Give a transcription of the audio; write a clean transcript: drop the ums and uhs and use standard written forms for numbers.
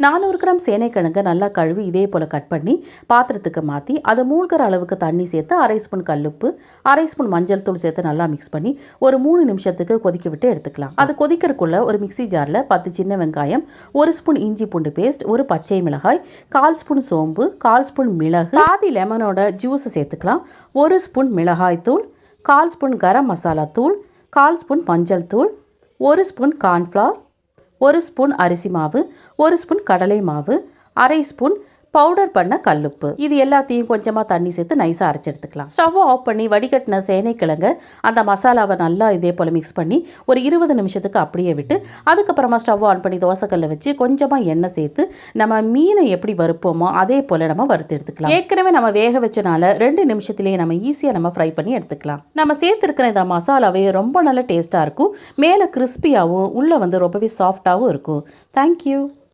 400 gram சேனைக்கிழங்க நல்லா கழுவி இதே போல் கட் பண்ணி பாத்திரத்துக்கு மாற்றி அதை மூழ்கிற அளவுக்கு தண்ணி சேர்த்து 1/2 ஸ்பூன் கல்லுப்பு 1/2 ஸ்பூன் மஞ்சள் தூள் சேர்த்து நல்லா மிக்ஸ் பண்ணி ஒரு 3 நிமிஷத்துக்கு கொதிக்க விட்டு எடுத்துக்கலாம். அது கொதிக்கிறதுக்குள்ள ஒரு மிக்ஸி ஜாரில் 10 சின்ன வெங்காயம், 1 ஸ்பூன் இஞ்சி பூண்டு பேஸ்ட், ஒரு பச்சை மிளகாய், 1/4 ஸ்பூன் சோம்பு, 1/4 ஸ்பூன் மிளகு, பாதி லெமனோட ஜூஸ் சேர்த்துக்கலாம். 1 ஸ்பூன் மிளகாய் தூள், 1/4 ஸ்பூன் கரம் மசாலா தூள், 1/4 ஸ்பூன் மஞ்சள் தூள், 1 ஸ்பூன் கார்ன்ஃப்ளவர், 1 ஸ்பூன் அரிசி மாவு, 1 ஸ்பூன் கடலை மாவு, 1/2 ஸ்பூன் பவுடர் பண்ண கல்லுப்பு. இது எல்லாத்தையும் கொஞ்சமாக தண்ணி சேர்த்து நைஸாக அரைச்சி எடுத்துக்கலாம். ஸ்டவ்வை ஆஃப் பண்ணி வடிகட்டின சேனைக்கிழங்க அந்த மசாலாவை நல்லா இதே போல் மிக்ஸ் பண்ணி ஒரு 20 நிமிஷத்துக்கு அப்படியே விட்டு அதுக்கப்புறமா ஸ்டவ் ஆன் பண்ணி தோசைக்கல்லை வச்சு கொஞ்சமாக எண்ணெய் சேர்த்து நம்ம மீனை எப்படி வறுப்போமோ அதே போல் நம்ம வறுத்து எடுத்துக்கலாம். ஏற்கனவே நம்ம வேக வச்சனால 2 நிமிஷத்துலேயே நம்ம ஈஸியாக நம்ம ஃப்ரை பண்ணி எடுத்துக்கலாம். நம்ம சேர்த்துருக்கிற இந்த மசாலாவே ரொம்ப நல்ல டேஸ்ட்டாக இருக்கும். மேலே கிறிஸ்பியாகவும் உள்ளே ரொம்பவே சாஃப்டாகவும் இருக்கும். தேங்க்யூ.